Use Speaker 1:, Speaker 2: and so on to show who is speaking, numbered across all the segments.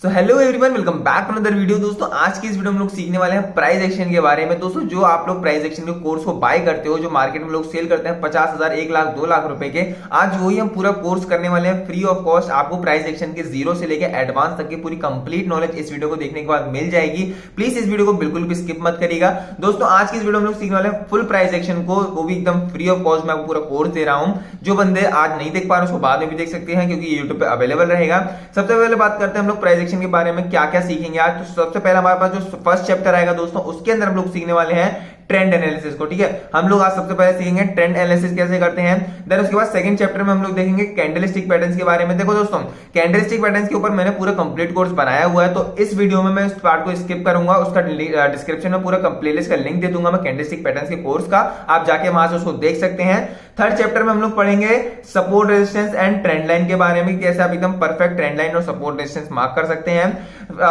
Speaker 1: So hello everyone, welcome back to another video. दोस्तों आज की इस वीडियो में हम लोग सीखने वाले हैं प्राइस एक्शन के बारे में। दोस्तों जो आप लोग प्राइस एक्शन के कोर्स को बाय करते हो, जो मार्केट में लोग सेल करते हैं 50,000, 1 लाख, 2 लाख रुपए के, आज वही हम पूरा कोर्स करने वाले हैं फ्री ऑफ कॉस्ट। आपको प्राइस एक्शन के जीरो से लेकर एडवांस तक की पूरी कंप्लीट नॉलेज इस वीडियो को देखने के बाद मिल जाएगी। प्लीज इस वीडियो को बिल्कुल भी स्किप मत करिएगा। दोस्तों आज की इस वीडियो में लोग सीखने वाले हैं फुल प्राइस एक्शन को, वो भी एकदम फ्री ऑफ कॉस्ट में आपको पूरा कोर्स दे रहा हूं। जो बंदे आज नहीं देख पा रहे उसको बाद में भी देख सकते हैं, क्योंकि यूट्यूब पे अवेलेबल रहेगा। सबसे पहले बात करते हैं हम लोग प्राइस एक्शन के बारे में क्या क्या सीखेंगे आज। तो सबसे पहले हमारे पास जो फर्स्ट चैप्टर आएगा दोस्तों, उसके अंदर हम लोग सीखने वाले हैं ट्रेंड एनालिसिस को। ठीक है, हम लोग आज सबसे पहले सीखेंगे ट्रेंड एनालिसिस कैसे करते हैं। देन उसके बाद सेकंड चैप्टर में हम लोग देखेंगे कैंडलस्टिक पैटर्न्स के बारे में। देखो दोस्तों, कैंडलस्टिक पैटर्न्स के ऊपर मैंने पूरा कंप्लीट कोर्स बनाया हुआ है, तो इस वीडियो में मैं इस पार्ट को स्किप करूंगा। उसका डिस्क्रिप्शन में पूरा प्लेलिस्ट का लिंक दे दूंगा मैं कैंडलस्टिक पैटर्न्स के कोर्स का, आप जाके वहां से उसको देख सकते हैं। थर्ड चैप्टर में हम लोग पढ़ेंगे support resistance and trend line के बारे में, कैसे आप एकदम परफेक्ट ट्रेंड लाइन और सपोर्ट रेजिस्टेंस मार्क कर सकते हैं।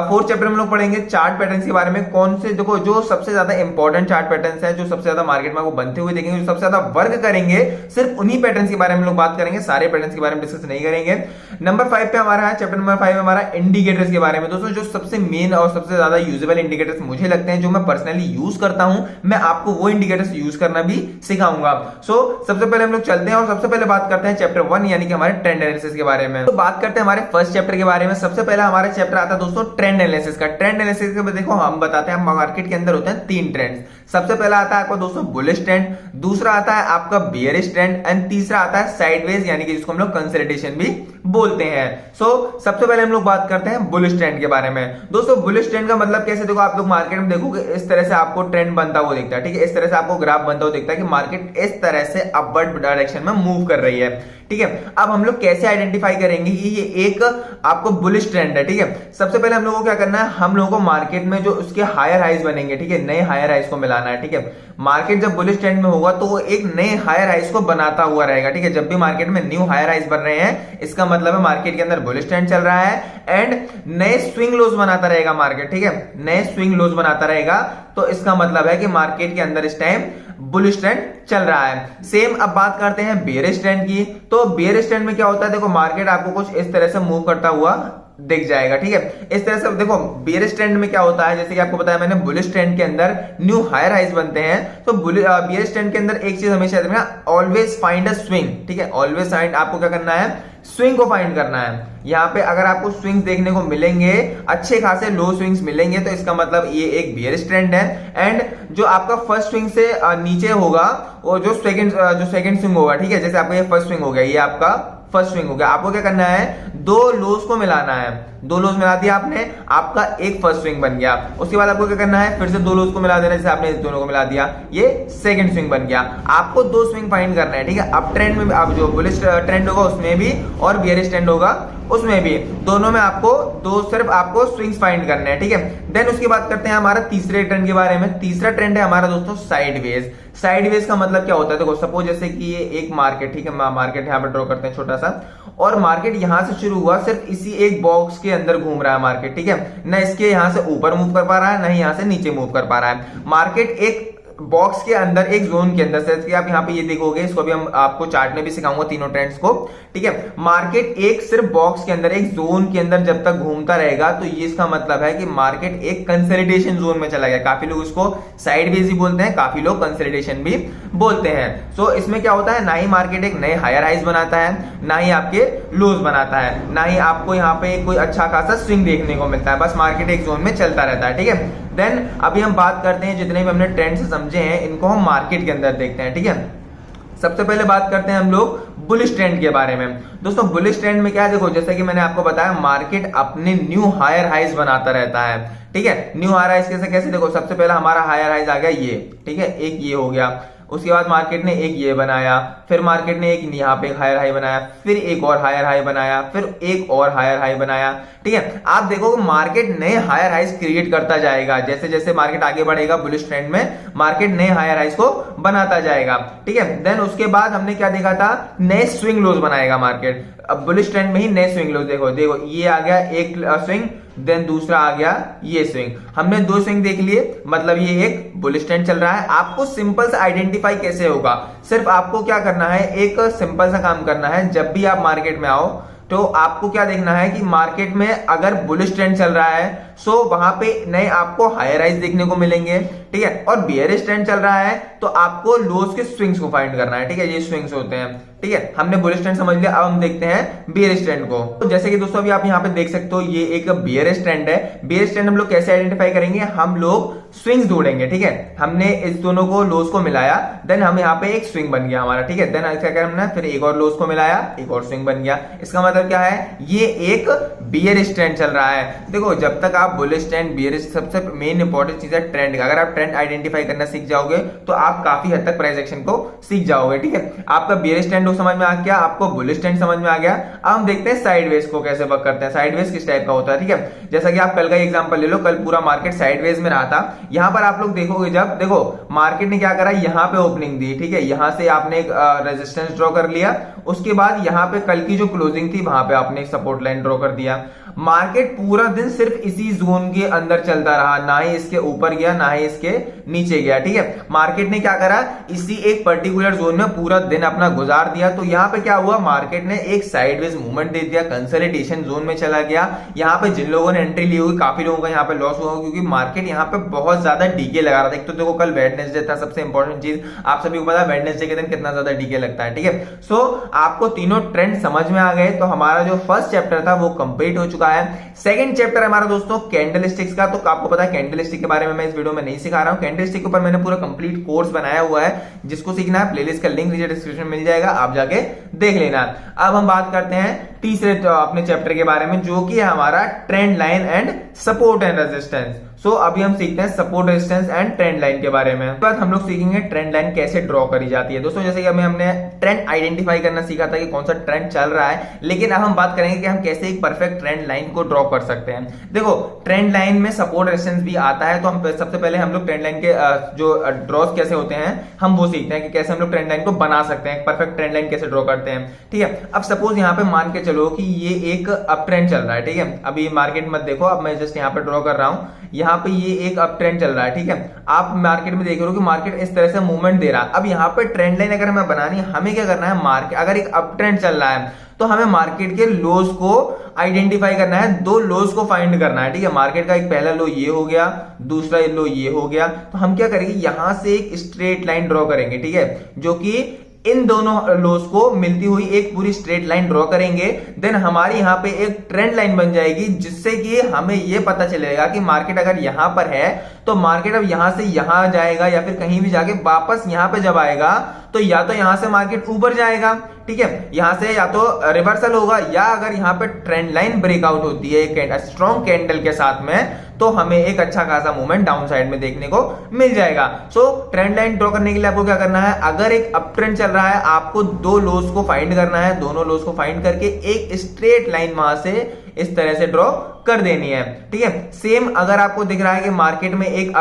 Speaker 1: फोर्थ चैप्टर में हम लोग पढ़ेंगे चार्ट पैटर्न्स के बारे में, कौन से देखो जो सबसे ज्यादा इंपॉर्टेंट चार्ट पैटर्न्स है, जो सबसे ज्यादा मार्केट में वो बनते हुए देखेंगे, जो सबसे ज्यादा वर्क करेंगे, सिर्फ उन्हीं पैटर्न्स के बारे में लोग बात करेंगे, सारे पैटर्न्स के बारे में डिस्कस नहीं करेंगे। नंबर 5 पे हमारा है, चैप्टर नंबर 5 हमारा इंडिकेटर्स के बारे में। दोस्तों जो सबसे मेन और सबसे ज्यादा यूजेबल इंडिकेटर्स मुझे लगते हैं, जो मैं पर्सनली यूज करता हूं, मैं आपको वो इंडिकेटर्स यूज करना भी सिखाऊंगा। सबसे पहले हम लोग चलते हैं और सबसे पहले बात करते हैं चैप्टर 1 यानी कि हमारे ट्रेंड एनालिसिस के बारे में। तो बात करते हैं हमारे फर्स्ट चैप्टर के बारे में। सबसे पहला हमारा चैप्टर आता है दोस्तों ट्रेंड एनालिसिस का। ट्रेंड एनालिसिस के देखो हम बताते हैं मार्केट के अंदर होते हैं 3 ट्रेंड्स। सबसे पहला आता है आपका दोस्तों बुलिश ट्रेंड, दूसरा आता है आपका बेयरिश ट्रेंड एंड तीसरा आता है साइडवेज, यानी कि जिसको हम लोग कंसोलिडेशन भी बोलते हैं। सबसे पहले हम लोग बात करते हैं बुलिश ट्रेंड के बारे में। दोस्तों बुलिश ट्रेंड का मतलब कैसे, देखो आप लोग मार्केट में देखोगे इस तरह से आपको ट्रेंड बनता हुआ दिखता है। ठीक है, इस तरह से आपको ग्राफ बनता हुआ दिखता है कि मार्केट इस तरह से अपवर्ड डायरेक्शन में मूव कर रही है। ठीक है, अब हम लोग कैसे आइडेंटिफाई करेंगे कि ये एक आपको बुलिश ट्रेंड है। ठीक है, सबसे पहले हम लोगों को क्या करना है, हम लोगों को मार्केट में जो उसके हायर हाइज बनेंगे, ठीक है, नए हायर हाइज को मिलाना है। ठीक है, मार्केट जब बुलिश ट्रेंड में होगा तो वो एक नए हायर हाइज को बनाता हुआ रहेगा। ठीक है, जब भी मार्केट में न्यू हायर हाइज बन रहे हैं, इसका मतलब है मार्केट के अंदर बुलिश ट्रेंड चल रहा है एंड नए स्विंग लोज बनाता रहेगा मार्केट। ठीक है, नए स्विंग लोज बनाता रहेगा, तो इसका मतलब है कि मार्केट के अंदर इस टाइम बुलिश ट्रेंड चल रहा है। सेम अब बात करते हैं बेयरिश ट्रेंड की। तो बेयरिश ट्रेंड में क्या होता है, देखो मार्केट आपको कुछ इस तरह से मूव करता हुआ दिख जाएगा। ठीक है, इस तरह से देखो बेयरिश ट्रेंड में क्या होता है, जैसे कि आपको बताया मैंने, बुलिश ट्रेंड के अंदर न्यू हायर हाइज बनते हैं। तो बेयरिश ट्रेंड के अंदर एक चीज हमेशा याद रखना, ऑलवेज फाइंड अ स्विंग। ठीक है, ऑलवेज फाइंड, आपको क्या करना है, स्विंग को फाइंड करना है। यहाँ पे अगर आपको स्विंग्स देखने को मिलेंगे, अच्छे खासे लो स्विंग्स मिलेंगे, तो इसका मतलब ये एक बेयरिश ट्रेंड है। एंड जो आपका फर्स्ट स्विंग से नीचे होगा, वो जो सेकंड स्विंग होगा, ठीक है, जैसे आपका ये फर्स्ट स्विंग हो गया, ये आपका फर्स्ट स्विंग हो गया, आपको क्या करना है, 2 लोज को मिलाना है। 2 लोज मिला दिया आपने, आपका एक फर्स्ट स्विंग बन गया। उसके बाद आपको क्या करना है, फिर से 2 लोज को मिला देना, जैसे आपने दोनों को मिला दिया, ये सेकंड स्विंग बन गया। आपको 2 स्विंग फाइंड करना है। ठीक है, अप ट्रेंड में अब जो बुलिश ट्रेंड होगा उसमें भी और बेयरिश ट्रेंड होगा उसमें भी, दोनों में आपको सिर्फ आपको स्विंग्स फाइंड करने हैं। ठीक है, देन उसकी बात करते हैं हमारा तीसरे ट्रेंड के बारे में। तीसरा ट्रेंड है हमारा दोस्तों साइडवेज। साइडवेज का मतलब क्या होता है, देखो सपोज जैसे कि ये एक मार्केट, ठीक है, मार्केट यहां पर ड्रॉ करते हैं छोटा सा, और मार्केट यहां से शुरू हुआ, सिर्फ इसी एक बॉक्स के अंदर घूम रहा है मार्केट। ठीक है, ना इसके यहां से ऊपर मूव कर पा रहा है, ना ही यहां से नीचे मूव कर पा रहा है। मार्केट एक बॉक्स के अंदर, एक जोन के अंदर से, आप यहाँ पे ये देखोगे, इसको भी हम आपको चार्ट में भी सिखाऊंगा तीनों ट्रेंड्स को। ठीक है, मार्केट एक सिर्फ बॉक्स के अंदर, एक जोन के अंदर जब तक घूमता रहेगा, तो ये इसका मतलब है कि मार्केट एक कंसोलिडेशन जोन में चला गया। काफी लोग इसको साइडवेज भी बोलते हैं, काफी लोग कंसोलिडेशन भी बोलते हैं। इसमें क्या होता है, ना ही मार्केट एक नए हायर हाइज बनाता है, ना ही आपके लोज बनाता है, ना ही आपको यहाँ पे कोई अच्छा खासा स्विंग देखने को मिलता है, बस मार्केट एक जोन में चलता रहता है। ठीक है, देन अभी हम बात करते हैं, जितने भी हमने ट्रेंड से समझे हैं, इनको हम मार्केट के अंदर देखते हैं। ठीक है, सबसे पहले बात करते हैं हम लोग बुलिश ट्रेंड के बारे में। दोस्तों बुलिश ट्रेंड में क्या है, देखो जैसे कि मैंने आपको बताया, मार्केट अपने न्यू हायर हाइज बनाता रहता है। ठीक है, न्यू हायर हाइज कैसे, देखो सबसे पहला हमारा हायर हाइज आ गया ये, ठीक है, एक ये हो गया, उसके बाद मार्केट ने एक ये बनाया, फिर मार्केट ने एक यहाँ पे हायर हाई बनाया, फिर एक और हायर हाई बनाया, फिर एक और हायर हाई बनाया। ठीक है, आप देखोगे मार्केट नए हायर हाइज क्रिएट करता जाएगा, जैसे जैसे मार्केट आगे बढ़ेगा बुलिश ट्रेंड में, मार्केट नए हायर हाइज को बनाता जाएगा। ठीक है, देन उसके बाद हमने क्या देखा था, नए स्विंग लोज बनाएगा मार्केट। अब बुलिश ट्रेंड में ही नए स्विंग लोज, देखो देखो ये आ गया एक स्विंग, देन दूसरा आ गया ये स्विंग, हमने 2 स्विंग देख लिए, मतलब ये एक बुलिश ट्रेंड चल रहा है। आपको सिंपल सा आइडेंटिफाई कैसे होगा, सिर्फ आपको क्या करना है, एक सिंपल सा काम करना है, जब भी आप मार्केट में आओ तो आपको क्या देखना है कि मार्केट में अगर बुलिश ट्रेंड चल रहा है सो वहां पे नए आपको हायर राइज देखने को मिलेंगे, ठीक है। और बियरिश ट्रेंड चल रहा है तो आपको लोज के स्विंग्स को फाइंड करना है, ठीक है। ये स्विंग्स होते हैं, ठीक है। हमने बुलिश ट्रेंड समझ लिया, अब हम देखते हैं बियरिश ट्रेंड को। तो जैसे कि दोस्तों अभी आप यहाँ पे देख सकते हो ये एक बियरिश ट्रेंड है। बियरिश ट्रेंड हम लोग कैसे आइडेंटिफाई करेंगे, हम लोग स्विंग्स ढूंढेंगे, ठीक है। हमने इस दोनों को लोज को मिलाया, देन हम यहाँ पे एक स्विंग बन गया हमारा, ठीक है। देन क्या करें हमने, फिर एक और लोज को मिलाया, एक और स्विंग बन गया। इसका मतलब क्या है, ये एक बियरिश ट्रेंड चल रहा है। देखो जब तक आप बुलिश ट्रेंड बियरिश, सबसे मेन इंपॉर्टेंट चीज है ट्रेंड का। अगर आप ट्रेंड आइडेंटिफाई करना सीख जाओगे तो आप काफी हद तक प्राइस एक्शन को सीख जाओगे, ठीक है। आपका बियरिश ट्रेंड समझ में आ गया, आपको बुलिश ट्रेंड समझ में आ गया। अब हम देखते हैं साइडवेज को कैसे वर्क करते हैं, साइडवेज किस टाइप का होता है, ठीक है। जैसा कि आप कल का एग्जांपल ले लो, कल पूरा मार्केट साइडवेज में रहा था। यहां पर आप लोग देखोगे, जब देखो मार्केट ने क्या करा, यहां पे ओपनिंग दी, ठीक है। यहां से आपने एक रेजिस्टेंस ड्रॉ कर लिया, उसके बाद यहां पे कल की जो क्लोजिंग थी वहां पे आपने एक सपोर्ट लाइन ड्रॉ कर दिया। मार्केट पूरा दिन सिर्फ इसी जोन के अंदर चलता रहा, ना ही इसके ऊपर गया ना ही इसके नीचे गया, ठीक है। मार्केट ने क्या करा, इसी एक पर्टिकुलर जोन में पूरा दिन अपना गुजार दिया। तो यहां पे क्या हुआ, मार्केट ने एक साइडवेज मूवमेंट दे दिया, कंसोलिडेशन जोन में चला गया। यहां पे जिन लोगों ने एंट्री ली होगी, काफी लोगों का यहां पे लॉस हुआ, क्योंकि मार्केट यहां पे बहुत ज्यादा डीके लगा रहा था। एक तो देखो कल वेडनेसडे था, सबसे इंपॉर्टेंट चीज आप सभी को पता है वेडनेसडे के दिन कितना ज्यादा डीके लगता है, ठीक है। सो आपको तीनों ट्रेंड समझ में आ गए, तो हमारा जो फर्स्ट चैप्टर था वो कंप्लीट हो चुका है। सेकंड चैप्टर हमारा दोस्तों कैंडल स्टिक्स का। तो आपको पता है कैंडल स्टिक के बारे में मैं इस वीडियो में नहीं सिखा रहा हूं। कैंडल स्टिक के ऊपर मैंने पूरा कंप्लीट कोर्स बनाया हुआ है, जिसको सीखना है प्लेलिस्ट का लिंक नीचे डिस्क्रिप्शन में मिल जाएगा, आप जाके देख लेना। अब हम बात करते हैं तीसरे अपने चैप्टर के बारे में, जो कि है हमारा trend line and support and resistance. So अभी हम सीखते हैं support, resistance and trend line के बारे में। बाद हम लोग सीखेंगे ट्रेंड लाइन कैसे ड्रॉ करी जाती है। दोस्तों जैसे कि हमने ट्रेंड आइडेंटिफाई करना सीखा था कि कौन सा ट्रेंड चल रहा है, लेकिन अब हम बात करेंगे कि हम कैसे एक परफेक्ट ट्रेंड लाइन को ड्रॉ कर सकते हैं। देखो ट्रेंड लाइन में सपोर्ट रेजिस्टेंस भी आता है, तो हम सबसे पहले हम लोग ट्रेंड लाइन के जो ड्रॉज कैसे होते हैं हम वो सीखते हैं कि कैसे हम लोग ट्रेंड लाइन को बना सकते हैं, परफेक्ट ट्रेंड लाइन कैसे ड्रॉ करते हैं, ठीक है। अब सपोज यहाँ पे मान के चलो कि ये एक अप ट्रेंड चल रहा है, ठीक है। अभी मार्केट मत देखो, अब मैं जस्ट यहाँ पे ड्रॉ कर रहा हूं, यहाँ पे ये एक अप ट्रेंड चल रहा है, ठीक है। आप मार्केट में देख रहे हो कि मार्केट इस तरह से मूवमेंट दे रहा है। अब यहाँ पे ट्रेंड लाइन अगर हमें बनानी है, हमें क्या करना है, मार्केट अगर एक अप ट्रेंड चल रहा है तो हमें मार्केट के लोज को आइडेंटिफाई करना है, दो लोज को फाइंड करना है, ठीक है। मार्केट का एक पहला लो ये हो गया, दूसरा लो ये हो गया। तो हम क्या करेंगे, यहां से एक स्ट्रेट लाइन ड्रॉ करेंगे, ठीक है, जो कि इन दोनों लोज को मिलती हुई एक पूरी स्ट्रेट लाइन ड्रॉ करेंगे। देन हमारी यहां पे एक ट्रेंड लाइन बन जाएगी, जिससे कि हमें यह पता चलेगा कि मार्केट अगर यहां पर है तो मार्केट अब यहां से यहां जाएगा, या फिर कहीं भी जाके वापस यहां पे जब आएगा तो या तो यहां से मार्केट ऊपर जाएगा, ठीक है, यहां से या तो रिवर्सल होगा, या अगर यहां पे ट्रेंड लाइन ब्रेकआउट होती है एक स्ट्रॉन्ग कैंडल के साथ में, तो हमें एक अच्छा खासा मूवमेंट डाउन साइड में देखने को मिल जाएगा। सो ट्रेंड लाइन ड्रॉ करने के लिए आपको क्या करना है, अगर एक अप ट्रेंड चल रहा है आपको दो लोज को फाइंड करना है, दोनों लोज को फाइंड करके एक स्ट्रेट लाइन वहां से इस तरह से ड्रॉ कर देनी है, ठीक है। सेम अगर आपको दिख रहा है कि मार्केट में एक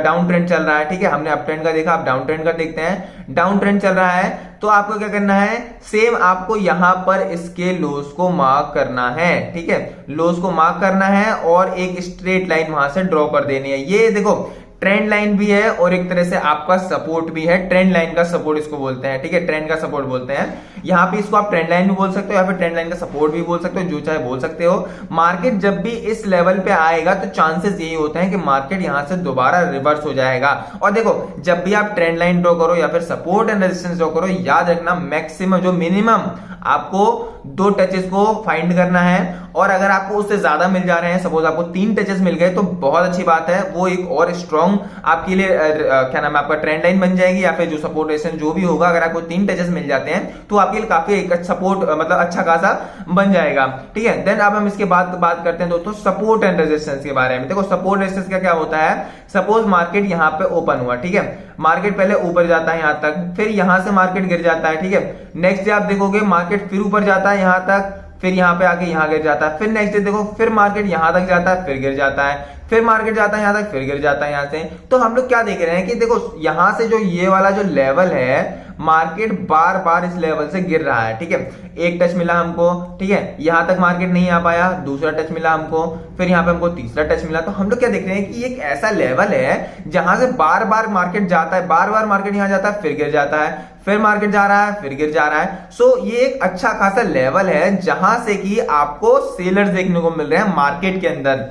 Speaker 1: डाउन ट्रेंड चल रहा है, ठीक है, हमने अप ट्रेंड का देखा, आप डाउन ट्रेंड का देखते हैं, डाउन ट्रेंड चल रहा है, तो आपको क्या करना है, सेम आपको यहां पर इसके लोज को मार्क करना है, ठीक है, लोज को मार्क करना है और एक स्ट्रेट लाइन वहां से ड्रॉ कर देनी है। ये देखो ट्रेंड लाइन भी है और एक तरह से आपका सपोर्ट भी है, ट्रेंड लाइन का सपोर्ट इसको बोलते हैं, ठीक है, ट्रेंड का सपोर्ट बोलते हैं। यहां पे इसको आप ट्रेंड लाइन भी बोल सकते हो या फिर ट्रेंड लाइन का सपोर्ट भी बोल सकते हो, जो चाहे बोल सकते हो। मार्केट जब भी इस लेवल पे आएगा तो चांसेस यही होते हैं कि मार्केट यहां से दोबारा रिवर्स हो जाएगा। और देखो जब भी आप ट्रेंड लाइन ड्रॉ करो या फिर सपोर्ट एंड रेजिस्टेंस ड्रॉ करो, याद रखना मैक्सिमम जो मिनिमम आपको दो टचेस को फाइंड करना है, और अगर आपको उससे ज्यादा मिल जा रहे हैं, सपोज आपको 3 टचेस मिल गए तो बहुत अच्छी बात है, वो एक और स्ट्रॉन्ग आपके लिए क्या नाम है आपका ट्रेंड लाइन बन जाएगी, या फिर जो सपोर्ट रेजिस्टेंस जो भी होगा, अगर आपको 3 टचेस मिल जाते हैं तो आपके लिए काफी एक सपोर्ट मतलब अच्छा खासा बन जाएगा, ठीक है। देन अब हम इसके बाद बात करते हैं दोस्तों सपोर्ट एंड रेजिस्टेंस के बारे में। देखो सपोर्ट रेजिस्टेंस का क्या होता है, सपोज मार्केट यहां पे ओपन हुआ, ठीक है, मार्केट पहले ऊपर जाता है यहां तक, फिर यहां से मार्केट गिर जाता है, ठीक है। नेक्स्ट डे आप देखोगे मार्केट फिर ऊपर जाता है यहां तक, फिर यहां पे आके यहां गिर जाता है, फिर नेक्स्ट डे देखो फिर मार्केट यहां तक जाता है, फिर गिर जाता है, फिर मार्केट जाता है यहां तक, फिर गिर जाता है यहां से। तो हम लोग क्या देख रहे हैं कि देखो यहां से जो ये वाला जो लेवल है, मार्केट बार बार इस लेवल से गिर रहा है, ठीक है। एक टच मिला हमको, ठीक है, यहां तक मार्केट नहीं आ पाया, दूसरा टच मिला हमको, फिर यहां पे हमको तीसरा टच मिला। तो हम लोग क्या देख रहे हैं कि एक ऐसा लेवल है जहां से बार बार मार्केट जाता है, बार बार मार्केट यहां जाता है, फिर गिर जाता है, फिर मार्केट जा रहा है, फिर गिर जा रहा है। सो ये एक अच्छा खासा लेवल है जहां से कि आपको सेलर्स देखने को मिल रहे हैं मार्केट के अंदर।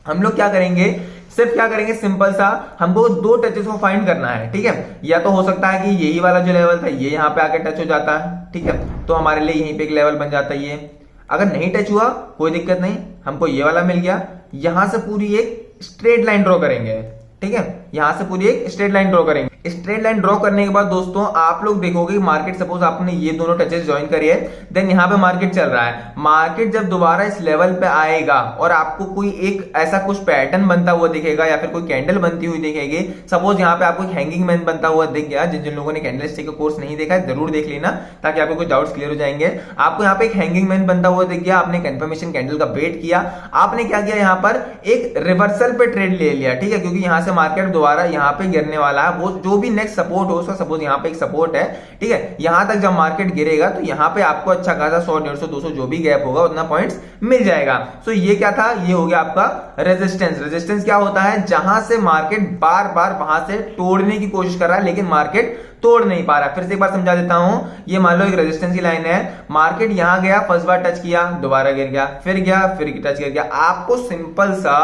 Speaker 1: हम लोग क्या करेंगे, सिर्फ क्या करेंगे, सिंपल सा हमको दो टचेस को फाइंड करना है, ठीक है। या तो हो सकता है कि यही वाला जो लेवल था ये यहाँ पे आके टच हो जाता है, ठीक है, तो हमारे लिए यहीं पे एक लेवल बन जाता है ये। अगर नहीं टच हुआ कोई दिक्कत नहीं, हमको ये वाला मिल गया, यहां से पूरी एक स्ट्रेट लाइन ड्रॉ करेंगे, ठीक है, यहां से पूरी एक स्ट्रेट लाइन ड्रॉ करेंगे। स्ट्रेट लाइन ड्रॉ करने के बाद दोस्तों आप लोग देखोगे कि मार्केट, सपोज आपने ये दोनों टचेस ज्वाइन करी है, देन यहाँ पे मार्केट चल रहा है। मार्केट जब दोबारा इस लेवल पे आएगा और आपको कोई एक ऐसा कुछ पैटर्न बनता हुआ दिखेगा या फिर कोई कैंडल बनती हुई दिखेगी, सपोज यहाँ पे आपको एक हैंगिंग मैन बनता हुआ दिख गया, जिन जिन लोगों ने कैंडलस्टिक का कोर्स नहीं देखा है जरूर देख लेना ताकि आपको कुछ डाउट्स क्लियर हो जाएंगे। आपको यहाँ पे एक हैंगिंग मैन बनता हुआ दिख गया, आपने कंफर्मेशन कैंडल का वेट किया, आपने क्या किया, यहाँ पर एक रिवर्सल पे ट्रेड ले लिया, ठीक है, क्योंकि यहाँ से मार्केट दोबारा यहाँ पे गिरने वाला है। वो जो भी नेक्स्ट सपोर्ट हो उसका, सपोज यहाँ पे एक सपोर्ट है, ठीक है, यहां तक जब मार्केट गिरेगा तो यहाँ पे आपको अच्छा खासा 100, 150, 200 जो भी गैप होगा उतना पॉइंट्स मिल जाएगा। सो ये क्या था, ये हो गया आपका रेजिस्टेंस। रेजिस्टेंस क्या होता है, जहां से मार्केट बार बार वहां से तोड़ने की कोशिश कर रहा है लेकिन मार्केट तोड़ नहीं पा रहा। फिर से एक बार समझा देता हूं, ये मान लो एक रेजिस्टेंस की लाइन है, मार्केट यहां गया, फर्स्ट बार टच किया, दोबारा गिर गया, फिर गया, फिर टच गिर गया। आपको सिंपल सा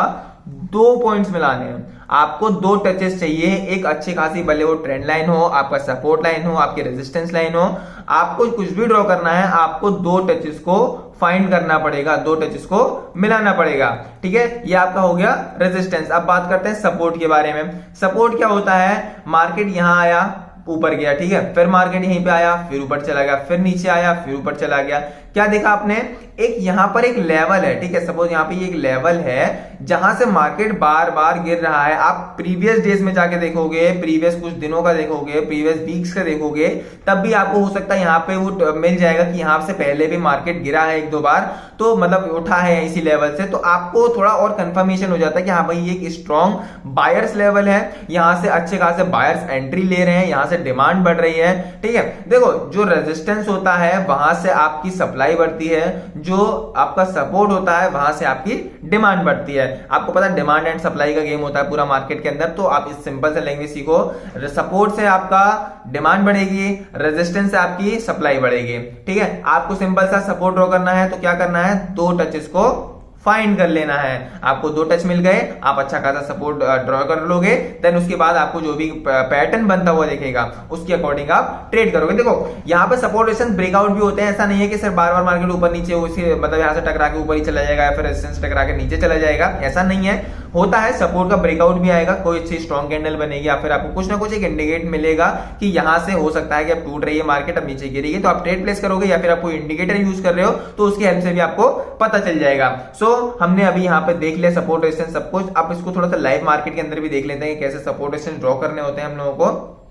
Speaker 1: 2 पॉइंट्स मिलाने हैं, आपको 2 टचेस चाहिए, एक अच्छी खासी, भले वो ट्रेंड लाइन हो, आपका सपोर्ट लाइन हो, आपकी रेजिस्टेंस लाइन हो, आपको कुछ भी ड्रॉ करना है, आपको 2 टचेस को फाइंड करना पड़ेगा, 2 टचेस को मिलाना पड़ेगा, ठीक है। ये आपका हो गया रेजिस्टेंस। अब बात करते हैं सपोर्ट के बारे में। सपोर्ट क्या होता है, मार्केट यहां आया, ऊपर गया, ठीक है, फिर मार्केट यहीं पे आया, फिर ऊपर चला गया, फिर नीचे आया, फिर ऊपर चला गया। क्या देखा आपने, एक यहां पर एक लेवल है, ठीक है, सपोज यहां पे ये एक लेवल है जहां से मार्केट बार बार गिर रहा है। आप प्रीवियस डेज में जाके देखोगे, प्रीवियस कुछ दिनों का देखोगे, प्रीवियस वीक्स का देखोगे, तब भी आपको हो सकता है यहां पे वो मिल जाएगा कि यहां से पहले भी मार्केट गिरा है 1-2 बार, तो मतलब उठा है इसी लेवल से, तो आपको थोड़ा और कंफर्मेशन हो जाता है कि हाँ भाई ये एक स्ट्रॉन्ग बायर्स लेवल है, यहां से अच्छे खासे बायर्स एंट्री ले रहे हैं, यहां से डिमांड बढ़ रही है, ठीक है। देखो जो रेजिस्टेंस होता है वहां से आपकी सप्लाई बढ़ती है, जो आपका सपोर्ट होता है वहां से आपकी डिमांड बढ़ती है। आपको पता है डिमांड एंड सप्लाई का गेम होता है पूरा मार्केट के अंदर, तो आप इस सिंपल से लैंग्वेज सीखो। सपोर्ट से आपका डिमांड बढ़ेगी, रेजिस्टेंस से आपकी सप्लाई बढ़ेगी, ठीक है। आपको सिंपल सा सपोर्ट ड्रॉ करना है तो क्या करना है, 2 टचेस को फाइंड कर लेना है। आपको 2 टच मिल गए, आप अच्छा खासा सपोर्ट ड्रॉ कर लोगे, देन उसके बाद आपको जो भी पैटर्न बनता हुआ दिखेगा उसके अकॉर्डिंग आप ट्रेड करोगे। देखो यहाँ पे सपोर्ट रेजिस्टेंस ब्रेकआउट भी होते हैं, ऐसा नहीं है कि सिर्फ बार बार मार्केट ऊपर नीचे उसे मतलब यहाँ से टकरा के ऊपर ही चला जाएगा या फिर रेजिस्टेंस टकरा के नीचे चला जाएगा, ऐसा नहीं है। होता है सपोर्ट का ब्रेकआउट भी आएगा, कोई अच्छी स्ट्रॉन्ग कैंडल बनेगी या फिर आपको कुछ ना कुछ एक इंडिकेट मिलेगा कि यहां से हो सकता है कि अब टूट रही है मार्केट, अब नीचे गिरेगी, तो आप ट्रेड प्लेस करोगे या फिर आप कोई इंडिकेटर यूज कर रहे हो तो उसकी हेल्प से भी आपको पता चल जाएगा। सो हमने अभी यहाँ पे देख लिया सपोर्ट रेजिस्टेंस सब कुछ। अब इसको थोड़ा सा लाइव मार्केट के अंदर भी देख लेते हैं कि कैसे सपोर्ट रेजिस्टेंस ड्रॉ करने होते हैं हम लोगों को।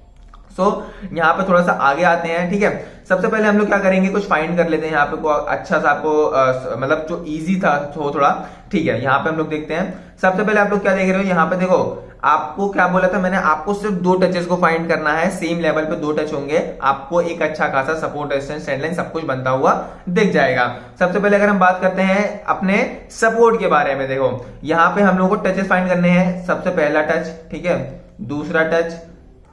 Speaker 1: यहाँ पे थोड़ा सा आगे आते हैं, ठीक है। सबसे पहले हम लोग क्या करेंगे, कुछ फाइंड कर लेते हैं यहाँ पे अच्छा सा आपको मतलब जो इजी था थोड़ा, ठीक है। यहाँ पे हम लोग देखते हैं, सबसे पहले आप लोग क्या देख रहे हो, यहाँ पे देखो आपको क्या बोला था मैंने, आपको सिर्फ 2 टचेस को फाइंड करना है, सेम लेवल पे 2 टच होंगे, आपको एक अच्छा खासा सपोर्ट रेजिस्टेंस ट्रेंड लाइन सब कुछ बनता हुआ दिख जाएगा। सबसे पहले अगर हम बात करते हैं अपने सपोर्ट के बारे में, देखो यहाँ पे हम लोगों को टचेस फाइंड करने हैं। सबसे पहला टच, ठीक है, दूसरा टच,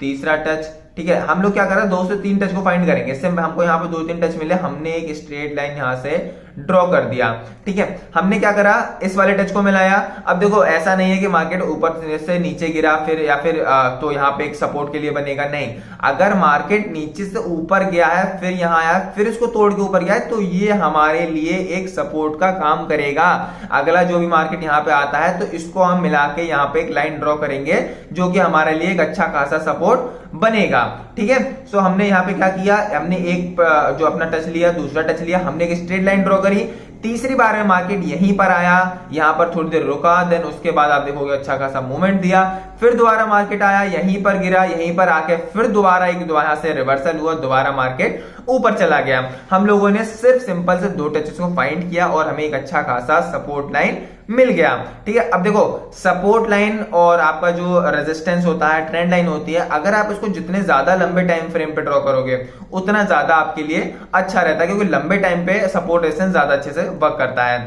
Speaker 1: तीसरा टच, ठीक है। हम लोग क्या कर रहे हैं, 2 से 3 टच को फाइंड करेंगे। इससे हमको यहाँ पे 2-3 टच मिले, हमने एक स्ट्रेट लाइन यहाँ से ड्रॉ कर दिया, ठीक है। हमने क्या करा, इस वाले टच को मिलाया। अब देखो ऐसा नहीं है कि मार्केट ऊपर से नीचे गिरा फिर या फिर तो यहाँ पे एक सपोर्ट के लिए बनेगा, नहीं। अगर मार्केट नीचे से ऊपर गया है फिर यहाँ आया फिर इसको तोड़ के ऊपर गया है तो ये हमारे लिए एक सपोर्ट का काम करेगा। अगला जो भी मार्केट यहाँ पे आता है तो इसको हम मिला के यहाँ पे एक लाइन ड्रॉ करेंगे जो कि हमारे लिए एक अच्छा खासा सपोर्ट बनेगा, ठीक है। सो हमने यहाँ पे क्या किया, हमने एक जो अपना टच लिया, दूसरा टच लिया, हमने एक स्ट्रेट लाइन ड्रॉ करी। तीसरी बार में मार्केट यहीं पर आया, यहां पर थोड़ी देर रुका, देन उसके बाद आप देखोगे अच्छा खासा मूवमेंट दिया, फिर दोबारा मार्केट आया, यहीं पर गिरा, यहीं पर आके फिर दोबारा एक दोबारा से रिवर्सल हुआ, दोबारा मार्केट ऊपर चला गया। हम लोगों ने सिर्फ सिंपल से 2 टचेस को फाइंड किया और हमें एक अच्छा खासा सपोर्ट लाइन मिल गया, ठीक है। अब देखो सपोर्ट लाइन और आपका जो रेजिस्टेंस होता है, ट्रेंड लाइन होती है, अगर आप इसको जितने ज्यादा लंबे टाइम फ्रेम पे ड्रॉ करोगे उतना ज्यादा आपके लिए अच्छा रहता है, क्योंकि लंबे टाइम पे सपोर्ट रेजिस्टेंस ज्यादा अच्छे से वर्क करता है।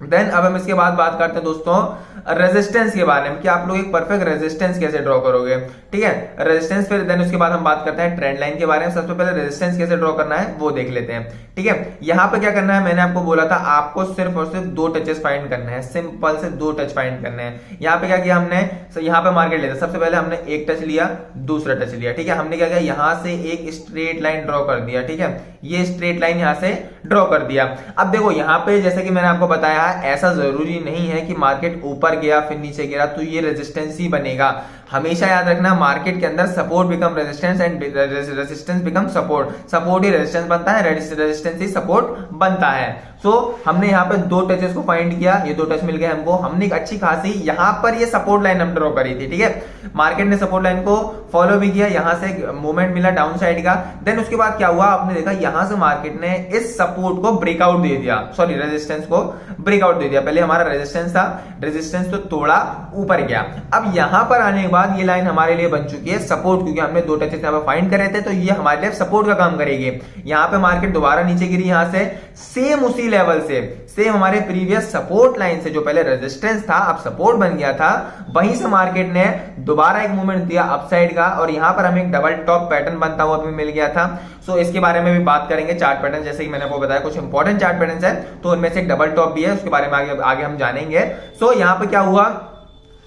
Speaker 1: देन अब हम इसके बाद बात करते हैं दोस्तों रेजिस्टेंस के बारे में कि आप लोग एक परफेक्ट रेजिस्टेंस कैसे ड्रॉ करोगे। ठीक है, रेजिस्टेंस, फिर देन उसके बाद हम बात करते हैं ट्रेंड लाइन के बारे में। सबसे पहले रेजिस्टेंस कैसे ड्रॉ करना है वो देख लेते हैं। ठीक है, यहाँ पे क्या करना है, मैंने आपको बोला था आपको सिर्फ और सिर्फ 2 टचेस फाइंड करने हैं, सिंपल से 2 टच फाइंड करने हैं। यहाँ पे क्या किया हमने, यहाँ पे मार्केट लेते सबसे पहले हमने एक टच लिया, दूसरा टच लिया। ठीक है, हमने क्या किया, यहाँ से एक स्ट्रेट लाइन ड्रॉ कर दिया। ठीक है, ये स्ट्रेट लाइन यहाँ से ड्रॉ कर दिया। अब देखो यहाँ पे जैसे कि मैंने आपको बताया, ऐसा जरूरी नहीं है कि मार्केट ऊपर गया फिर नीचे गिरा तो ये रेजिस्टेंस ही बनेगा। हमेशा याद रखना मार्केट के अंदर support become resistance and resistance become support, support he resistance बनता है, रेजिस्टेंस ही सपोर्ट बनता है। सो हमने यहाँ पे 2 टचेस को फाइंड किया, ये 2 टच मिल गए हमको, हमने एक अच्छी खासी यहाँ पर ये सपोर्ट लाइन हम ड्रॉ करी थी। ठीक है, मार्केट ने सपोर्ट लाइन को फॉलो भी किया, यहाँ से मूवमेंट मिला डाउन साइड का। देन उसके बाद क्या हुआ, आपने देखा यहाँ से मार्केट ने इस सपोर्ट को ब्रेकआउट दे दिया, सॉरी रेजिस्टेंस को ब्रेकआउट दे दिया। पहले हमारा रेजिस्टेंस था, रेजिस्टेंस तो तोड़ा ऊपर गया। अब यहां पर आने के बाद ये लाइन हमारे लिए बन चुकी है सपोर्ट, क्योंकि हमने 2 टचेस यहाँ पर फाइंड करे थे तो ये हमारे लिए सपोर्ट का काम करेगी। यहाँ पे मार्केट दोबारा नीचे गिरी, यहां से सेम उसी लेवल से, सेम हमारे प्रीवियस सपोर्ट लाइन से, जो पहले रेजिस्टेंस था अब सपोर्ट बन गया था, वहीं से मार्केट ने दोबारा एक मूवमेंट दिया अपसाइड का और यहां पर हमें एक डबल टॉप पैटर्न बनता हुआ भी मिल गया था। सो इसके बारे में भी बात करेंगे, चार्ट पैटर्न, जैसे कि मैंने आपको बताया कुछ इंपॉर्टेंट चार्ट पैटर्न है तो उनमें से एक डबल टॉप भी है, उसके बारे में आगे हम जानेंगे। सो यहां पे क्या हुआ,